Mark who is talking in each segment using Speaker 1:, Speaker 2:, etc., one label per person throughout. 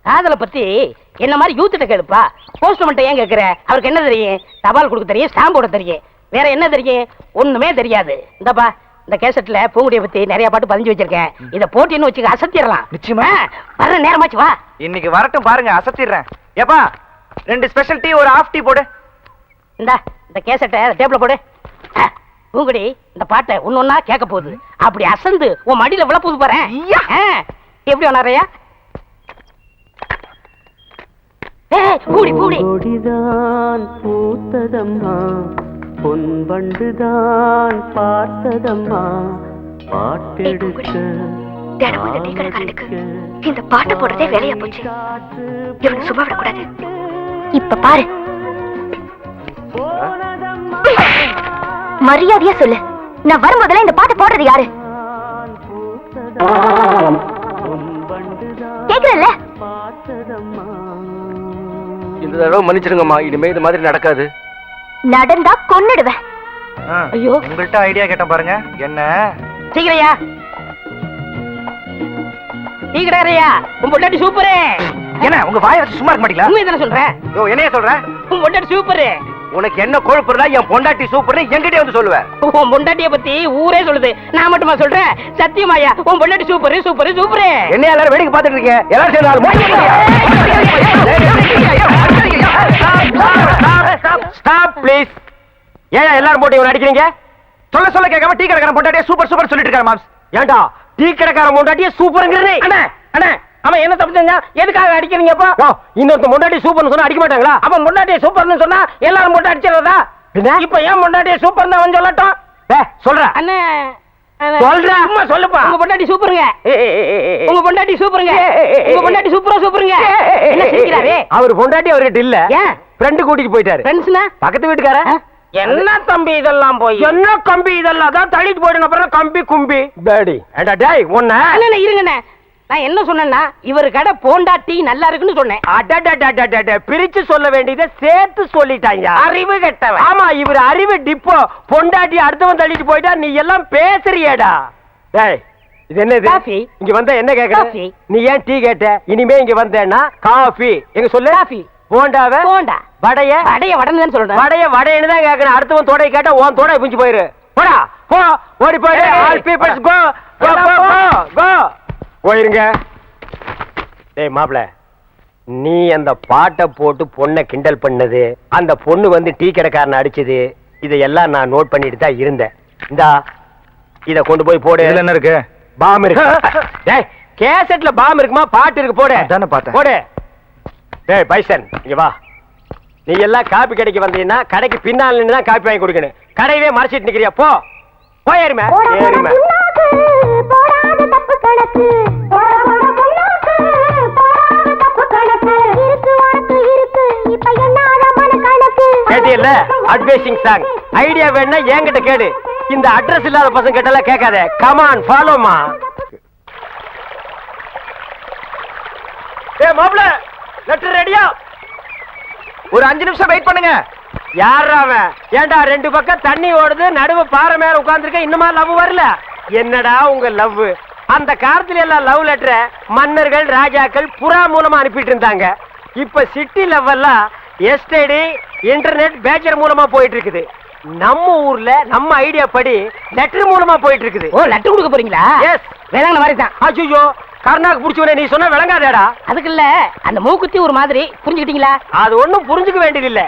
Speaker 1: காதலை பத்தி என்ன மாதிரி யூத்திட்ட கேளுப்பா. போஸ்ட்மேன் ஏன் கேக்குற? அவருக்கு என்ன தெரியும்? தபால் கொடுக்க தெரியும், ஸ்டாம்ப் போட தெரியும், வேற என்ன தெரியும்? ஒண்ணுமே தெரியாது. இந்தப்பா இந்த கேசட்ல பூங்குடியை பத்தி நிறைய பாட்டு பதிஞ்சு வச்சிருக்கேன். இத போட்டின்னு வச்சுக்க அசத்திடலாம்.
Speaker 2: நிச்சயமா
Speaker 1: வர நேரமாச்சு வா.
Speaker 2: இன்னைக்கு வரட்டும் பாருங்க, அசத்திடுறேன். ஏப்பா 2 ஸ்பெஷல் டீ, ஒரு ஆஃப் டீ போடு.
Speaker 1: இந்த கேசட்டை டேபிள்ல போடு. பூங்குடி இந்த பாட்டை ஒன்னொன்னா கேட்க போகுது. அப்படி அசந்து உன் மடியில விழ போது பாரு. எப்படி வனாரையா? பூடி பூடி
Speaker 3: கொடிதான் பூத்ததம்மா, பொன் வண்டுதான் பார்த்ததம்மா, பாட்டெடுக்க
Speaker 4: இந்த பாட்டு போடுறதே வேலையா போச்சு. இவனுக்கு சும்மா விடக்கூடாது. இப்ப பாரு, மரியாதையா சொல்லு, நான் வரும்போதெல்லாம் இந்த பாட்டு போடுறது யாரு? கேக்குறல்ல?
Speaker 2: இந்த தடவை மன்னிச்சிருங்கம்மா, இனிமே இது மாதிரி நடக்காது.
Speaker 4: நடந்தா கொன்னுடுவேன்.
Speaker 1: ஐயோ,
Speaker 2: உங்கள்கிட்ட ஐடியா கேட்டேன் பாருங்க. என்ன
Speaker 1: சீக்கிரையா சீக்கிரையா, உன் பொண்டாட்டி சூப்பரு.
Speaker 2: என்ன உங்க வாயை வச்சு சும்மா இருக்க மாட்டீங்களா?
Speaker 1: உண்மையை தானே சொல்றேன்.
Speaker 2: என்னைய சொல்ற?
Speaker 1: உன் பொண்டாட்டி சூப்பரு.
Speaker 2: உனக்கு என்ன கொழுப்புறதா? என் பொண்டாட்டி சூப்பர்னு என்கிட்டே வந்து சொல்லுவேன்.
Speaker 1: உன் பொண்டாட்டிய பத்தி ஊரே சொல்லுது, நான் மட்டுமா சொல்றேன்? சத்தியமாயா உன் பொண்டாட்டி சூப்பரு சூப்பரு சூப்பரு.
Speaker 2: என்ன எல்லாரும் வேடிக்கை பார்த்துட்டு இருக்கீங்க? எல்லாரும் ஸ்டாப் ப்ளீஸ். ஏன் எல்லாரும் போட்டு இவரை அடிக்கிறீங்க? சொல்ல சொல்ல கேட்காம டீ கடைக்காரன் பொண்டாட்டியே சூப்பர் சூப்பர் சொல்லிட்டு இருக்காரு மாம்ஸ். ஏன்டா டீ கடைக்காரன் பொண்டாட்டியே சூப்பர்ங்கிறதே?
Speaker 1: அண்ணா அண்ணா, அவன் என்ன தப்பு செஞ்சா? எதுக்காக அடிக்கிறீங்கப்பா?
Speaker 2: இன்னொருத்த பொண்டாட்டி சூப்பர்னு சொன்னா அடிக்க மாட்டாங்களா?
Speaker 1: அவன் பொண்டாட்டிய சூப்பர்னு சொன்னா எல்லாரும் போட்டு அடிச்சிடறதா? இப்ப ஏன் பொண்டாட்டிய சூப்பர்னு அவன் சொல்லட்டும்.
Speaker 2: சொல்ற
Speaker 1: அண்ணா
Speaker 2: சொல்றா,
Speaker 1: சும்மா சொல்லுப்பா. உங்க பொண்டாட்டி சூப்பருங்க, உங்க பொண்டாட்டி சூப்பருங்க, உங்க பொண்டாட்டி சூப்பரா சூப்பருங்க. என்ன சிரிக்கிறாரு?
Speaker 2: அவர் பொண்டாட்டி அவர்கிட்ட இல்ல,
Speaker 1: ஏன்
Speaker 2: ஃப்ரெண்டு கூட்டிட்டு போயிட்டாரு.
Speaker 1: ஃப்ரெண்ட்ஸ்னா
Speaker 2: பக்கத்து வீட்டுக்கார.
Speaker 1: என்ன தம்பி இதெல்லாம் போய்?
Speaker 2: என்ன கம்பி இதெல்லாம் தான் தள்ளிட்டு போயிடும். அப்புறம் கம்பி கும்பி பேடி. ஏண்டா டேய் ஒண்ணே
Speaker 1: அண்ணா இருங்கண்ணே, நான் என்ன சொன்னேன்னா இவர் கடை போண்டாட்டி நல்லா இருக்குன்னு சொன்னேன்.
Speaker 2: அடடடடடட, பிரிச்சு சொல்ல வேண்டியதை சேர்த்து சொல்லிட்டாங்க.
Speaker 1: அறிவு கெட்டவன்.
Speaker 2: ஆமா, இவர் அறிவு டிப்போ. பொண்டாட்டி அடுத்தவன் தள்ளிட்டு போயிட்டா நீ எல்லாம் பேசுறியேடா. டேய் இது என்னது?
Speaker 1: காஃபி.
Speaker 2: இங்க வந்த என்ன கேக்குற?
Speaker 1: காஃபி.
Speaker 2: நீ ஏன் டீ கேட்ட? இனிமே இங்க வந்தேன்னா காஃபி. எங்க சொல்லு.
Speaker 1: காஃபி.
Speaker 2: போண்டாவே
Speaker 1: போண்டா.
Speaker 2: வடைய
Speaker 1: வடைய வடன்னு சொல்றேன்.
Speaker 2: வடைய வடைன்னு தான் கேக்குறேன். அடுத்தவன் தொடை கேட்டா உன் தொடை பிஞ்சு போயிரு. போடா போ, ஓடி போயிடு. ஆல் பீப்பிள்ஸ் கோ கோ கோ கோ. போயிருங்க. டேய் மாப்ள, நீ அந்த பாட்டை போட்டு பொண்ணை கிண்டல் பண்ணது, அந்த பொண்ணு வந்து டீ கடைக்காரனை அடிச்சது, இதையெல்லாம் நான் நோட் பண்ணிட்டு தான் இருந்தேன். இந்தா இத கொண்டு போய் போடு.
Speaker 5: இதுல என்ன இருக்கு?
Speaker 2: பாம் இருக்கு. டேய் கேசட்ல பாம் இருக்குமா? பாட்டு இருக்கு, போடு.
Speaker 5: அதானே பார்த்தேன்.
Speaker 2: போடு. டேய் பைசன் இங்க வா. நீ எல்லாம் காப்பி கடைக்கு வந்தீங்கன்னா கடைக்கு பின்னால் நின்று தான் காப்பி வாங்கி கொடுக்கணும். கடையவே மறைச்சிட்டு நிக்கிறியா? போ போயிருமே. ஏறுமே. கேட்டியல்ல அட்வைசிங் சாங். ஐடியா வேணா என்கிட்ட கேடு. இந்த அட்ரஸ் இல்லாத பசங்க கிட்டலாம் கேட்காத. கமான் ஃபாலோமா. ஏ மாப்ள, லெட்டர் ரெடியா?
Speaker 5: ஒரு 5 நிமிஷம் வெயிட் பண்ணுங்க.
Speaker 2: யாரா அவன்? ஏண்டா 2 பக்கம் தண்ணி ஓடுது, நடுவு பாறை மேல உட்கார்ந்துருக்க, இன்னுமா லவ் வரல? என்னடா உங்க லவ்? அந்த காலத்துல எல்லாம் லவ் லெட்டரை மன்னர்கள் ராஜாக்கள் புறா மூலமா அனுப்பிட்டு இருந்தாங்க. இப்ப சிட்டி லவ் எல்லாம் எஸ்டடி இன்டர்நெட் பேச்சர் மூலமா போயிட்டு இருக்குது. நம்ம ஊர்ல நம்ம ஐடியா படி லெட்டர் மூலமா போயிட்டு இருக்குது.
Speaker 1: ஓ, லெட்டர் கொடுக்க போறீங்களா?
Speaker 2: எஸ்,
Speaker 1: வேளாங்க மாதிரி தான்.
Speaker 2: ஐயோ கர்நாக்கு புடிச்சவனே, நீ சொன்ன விளங்காதேடா.
Speaker 1: அதுக்கு இல்ல, அந்த மூக்குத்தி ஒரு மாதிரி, புரிஞ்சுக்கிட்டீங்களா?
Speaker 2: அது ஒண்ணும் புரிஞ்சுக்க வேண்டியது இல்ல.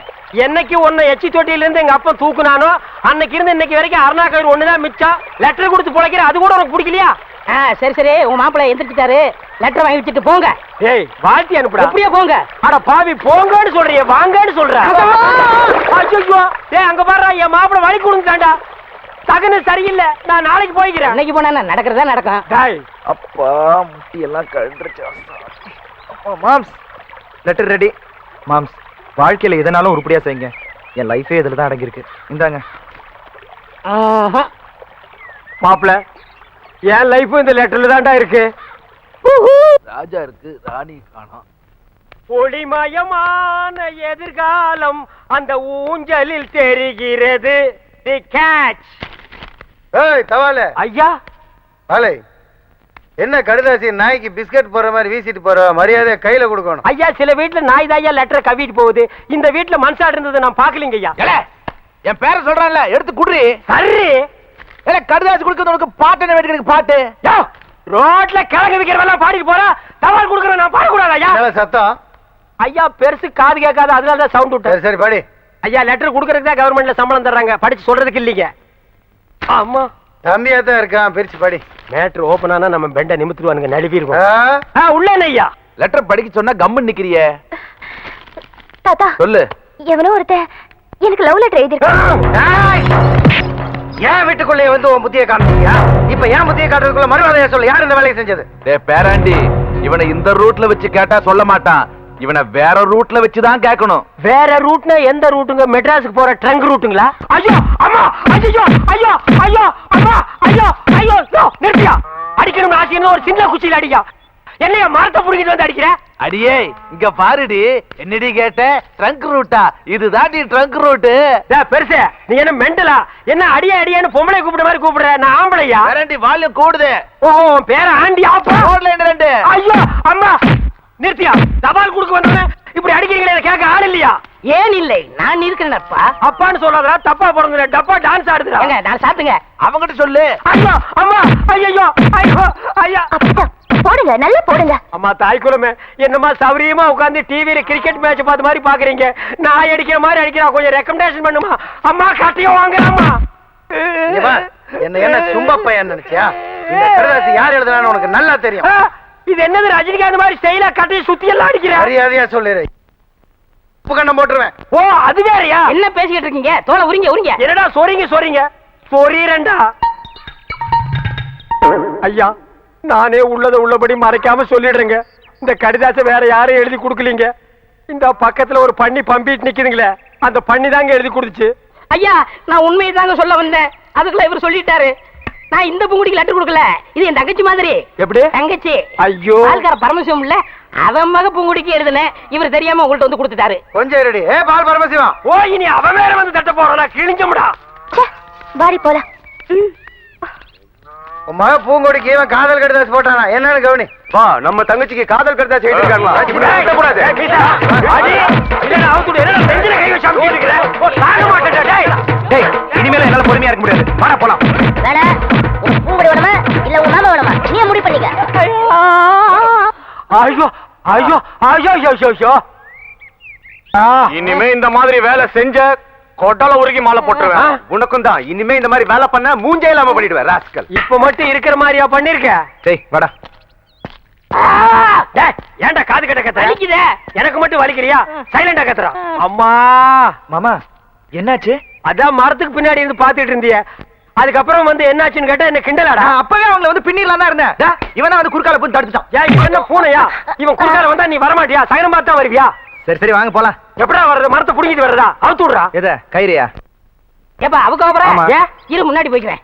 Speaker 2: என்னைக்கு ஒன்ன எச்சி தொட்டியில இருந்து எங்க அப்பா தூக்குனானோ அன்னைக்கு இருந்து இன்னைக்கு வரைக்கும் அருணா கயிறு ஒண்ணுதான் மிச்சம். லெட்டர் கொடுத்து பிழைக்கிற, அது கூட உனக்கு பிடிக்கலையா?
Speaker 1: சரி சரி, உங்க மாப்பிள்ளை எந்திரிச்சிட்டாரு, லெட்டர் வாங்கி வச்சுட்டு போங்க.
Speaker 2: ஏய் வாழ்த்தி அனுப்புடா.
Speaker 1: எப்படியா போங்க?
Speaker 2: அட பாவி, போங்கன்னு சொல்றியே, வாங்கன்னு சொல்ற. ஐயோ டேய் அங்க பாருடா, என் மாப்பிள்ளை வழி கொடுங்கடா. தகன சரியில்லை, நான் நாளைக்கு போய்க்கிறேன்.
Speaker 1: அன்னைக்கு போனா நடக்கிறதா நடக்கும்.
Speaker 2: டேய்
Speaker 5: அப்பா முட்டி எல்லாம் கழண்டுருச்சு. அப்பா மாம்ஸ், லெட்டர் ரெடி. மாம்ஸ், வாழ்க்கையில எதனாலும் உருப்படியா செய்யுங்க. என் லைஃபே இதுல தான் அடங்கியிருக்கு. இந்தாங்க.
Speaker 2: மாப்பிள்ள, என் லைஃப் இந்த லெட்டர்ல தான்டா இருக்கு.
Speaker 5: ராஜா இருக்கு, ராணி காணோம்.
Speaker 2: ஒளிமயமான எதிர்காலம் அந்த ஊஞ்சலில் தெரிகிறது. தி கேட்ச்.
Speaker 6: ஏய் தவாலே,
Speaker 2: ஐயா
Speaker 6: வாலே, என்ன கடுதாசி நாய்க்கு பிஸ்கட் போற மாதிரி வீசிட்டு போற மரியாதை கையில கொடுக்கணும்.
Speaker 2: ஐயா சில வீட்டுல நாய் தாயா லெட்டரை கவிட்டு போகுது, இந்த வீட்டுல மனசாடு இருந்தது நான் பாக்கலீங்க ஐயா.
Speaker 5: என் பேரை சொல்றான்ல, எடுத்து குடுறி.
Speaker 2: சரி
Speaker 5: கடுதாசி கொடுக்கறது உனக்கு பாட்டு என்ன வேண்டிய பாட்டு?
Speaker 2: ரோட்ல கிழங்கு விக்கிறவெல்லாம் பாடிட்டு போறா, தபால் கொடுக்கறேன் நான் பாடக்கூடாது ஐயா.
Speaker 6: என்ன சத்தம்?
Speaker 2: ஐயா பெருசு காது கேட்காது, அதனால தான் சவுண்ட் விட்டேன்.
Speaker 6: சரி சரி படி.
Speaker 2: ஐயா லெட்டர் கொடுக்கறதுக்கு தான் கவர்மெண்ட்ல சம்பளம் தர்றாங்க, படிச்சு சொல்றதுக்கு இல்லீங்க. அம்மா
Speaker 6: தம்பியா தான் இருக்கான், பிரிச்சு படி.
Speaker 2: மேட்ரு ஓபன் ஆனா நம்ம பெண்ட நிமித்துருவானுங்க, நழுவி
Speaker 6: ஆ?
Speaker 2: இருக்கும். உள்ள என்ன ஐயா?
Speaker 5: லெட்டர் படிக்க சொன்னா கம்மன் நிக்கிறியே,
Speaker 4: தாத்தா
Speaker 5: சொல்லு.
Speaker 4: எவனோ ஒருத்தன் எனக்கு லவ் லெட்டர் எழுதிருக்கான்.
Speaker 6: ஏய்! ஏன் வீட்டுக்குள்ளே வந்து உன் புத்தியை காமிச்சியா? இப்ப ஏன் புத்தியை காட்டுறதுக்குள்ள மறுவாதையா சொல்லு, யார் இந்த வேலையை செஞ்சது?
Speaker 5: டேய் பேராண்டி, இவனை இந்த ரூட்ல வச்சு கேட்டா சொல்ல மாட்டான், இவனை வேற ரூட்ல வச்சு தான் கேட்கணும்.
Speaker 2: வேற ரூட்னா எந்த ரூட்டுங்க? மெட்ராஸுக்கு போற ட்ரங்க் ரூட்டுங்களா? ஐயோ அம்மா, ஐயோ ஐயோ ஐயோ அம்மா, ஐயோ ஐயோ நிறுத்தியா. அடிக்கணும் ஆசைன்னு ஒரு சின்ன குச்சியில அடிக்கா. என்னைய மரத்தை புடிக்கிட்டு வந்து அடிக்கிற?
Speaker 5: அடியே இங்க பாருடி, என்னடி கேட்ட? ட்ரங்க் ரூட்டா? இதுதான் நீ ட்ரங்க் ரூட்டு.
Speaker 2: பெருசு நீ என்ன மெண்டலா? என்ன அடியே அடியான்னு பொம்பளை கூப்பிட மாதிரி கூப்பிடுற? நான் ஆம்பளையா?
Speaker 5: பேராண்டி வால்யூம் கூடுது.
Speaker 2: ஓஹோ பேர ஆண்டி ஆப்பா.
Speaker 5: ரோட்ல என்ன ரெண்டு?
Speaker 2: ஐயோ அம்மா நிறுத்தியா. தபால் கொடுக்க வந்தவன் இப்படி அடிக்கிறீங்களே, கேட்க ஆள் இல்லையா?
Speaker 1: ஏன் இல்லை, நான் இருக்கிறேன்ப்பா.
Speaker 2: அப்பான்னு சொல்லாதடா, தப்பா பிறந்த டப்பா டான்ஸ் ஆடுதுடா.
Speaker 1: ஏங்க நான் சாத்துங்க.
Speaker 5: அவங்கிட்ட சொல்லு.
Speaker 2: ஐயோ அம்மா, ஐயோ ஐயோ ஐயா.
Speaker 4: அப்பா போடுங்க, நல்லா போடுங்க.
Speaker 2: அம்மா தாய் குலமே, என்னம்மா சௌரியமா உட்கார்ந்து டிவியில கிரிக்கெட் மேட்ச் பார்த்த மாதிரி பாக்குறீங்க? நான் அடிக்கிற மாதிரி அடிக்கிறா, கொஞ்சம் ரெக்கமெண்டேஷன் பண்ணுமா? அம்மா கட்டியோ வாங்குறாம்மா.
Speaker 6: இங்க வா. என்ன சும்மா பையன் நினைச்சியா? இந்த கடுதாசி யார் எழுதுனான்னு உனக்கு நல்லா தெரியும்.
Speaker 2: இது என்னது ரஜினிகாந்த் மாதிரி ஸ்டைலா கட்டி சுத்தி எல்லாம் அடிக்கிற?
Speaker 6: மரியாதையா சொல்லிடு, உப்பு கண்ணம் போட்டுருவேன்.
Speaker 2: ஓ அது வேறயா?
Speaker 1: என்ன பேசிக்கிட்டு இருக்கீங்க? தோலை உரிங்க உரிங்க.
Speaker 2: என்னடா சொறீங்க சொறீரண்டா. ஐயா நானே உள்ளத உள்ளபடி மறைக்காம சொல்லிடுறேங்க. இந்த கடிதாசை வேற யாரும் எழுதி கொடுக்கலீங்க. இந்த பக்கத்துல ஒரு பண்ணி பம்பிட்டு நிக்குதுங்களே, அந்த பண்ணி தாங்க எழுதி கொடுத்துச்சு.
Speaker 1: ஐயா நான் உண்மையை தாங்க சொல்ல வந்தேன், அதுக்குள்ள இவர் சொல்லிட்டாரு. நான் இந்த பூங்குடிக்கு லெட்டர் கொடுக்கல, இது என் தங்கச்சி மாதிரி.
Speaker 2: எப்படி?
Speaker 1: தங்கச்சி.
Speaker 2: ஐயோ
Speaker 1: ஆள்கார பரமசிவம் இல்ல, அவன் மக பூங்குடிக்கு எழுதுனேன், இவர் தெரியாம உங்கள்ட்ட வந்து கொடுத்துட்டாரு.
Speaker 6: கொஞ்சம் இருடி. பால் பரமசிவம்.
Speaker 2: ஓ இனி அவன் வேற வந்து தட்ட போறா, கிழிஞ்சமுடா.
Speaker 4: வாரி போலாம்.
Speaker 6: உன் மக பூங்கொடிக்கு இவன் காதல் கடுதாசி போட்டானா என்னன்னு கவனி.
Speaker 5: வா, நம்ம தங்கச்சிக்கு காதல் கடுதாசி எழுதிருக்காங்களா?
Speaker 2: கூடாது.
Speaker 5: இனிமேல என்னால பொறுமையா இருக்க முடியாது. வாடா போலாம்.
Speaker 4: வேணா உன் பூங்குடி வேணுமா இல்ல உன் மாமா வேணுமா? நீ முடிவு பண்ணிக்க.
Speaker 2: ஐயோ ஐயோ ஐயோ ஐயோ ஐயோ.
Speaker 5: இனிமே இந்த மாதிரி வேலை செஞ்ச கொட்டல உருகி மாலை போட்டுருவேன். உனக்கும் தான். இனிமே இந்த மாதிரி வேலை பண்ண மூஞ்சே இல்லாம பண்ணிடுவேன் ராஸ்கல்.
Speaker 2: இப்ப மட்டும் இருக்கிற மாதிரியா பண்ணிருக்க?
Speaker 5: டேய் வாடா.
Speaker 2: ஏன்டா காது கட்ட கத்துற?
Speaker 1: வலிக்குதே.
Speaker 2: எனக்கு மட்டும் வலிக்கலையா? சைலண்டா கத்துறா. அம்மா
Speaker 5: மாமா என்னாச்சு?
Speaker 2: அதான் மரத்துக்கு பின்னாடி இருந்து பாத்துட்டு இருந்திய, அதுக்கப்புறம் வந்து என்னாச்சுன்னு கேட்டா என்ன கிண்டலாடா?
Speaker 5: அப்பவே அவங்கள வந்து பின்னிடலாம் தான் இருந்தேன். இவனா வந்து குறுக்கால போய் தடுத்துட்டான்.
Speaker 2: ஏன் இவன் என்ன பூனையா? இவன் குறுக்கால வந்தா நீ வரமாட்டியா? சகனம் பார்த்தா வருவியா?
Speaker 5: சரி சரி வாங்க போலாம்.
Speaker 2: எப்படா வர்றது? மரத்தை புடிங்கிட்டு வர்றதா? அவுத்து விடுறா.
Speaker 5: எத கயிறியா?
Speaker 1: ஏப்பா அவுக்க போறா?
Speaker 5: ஆமா.
Speaker 1: இரு முன்னாடி போய்க்கிறேன்.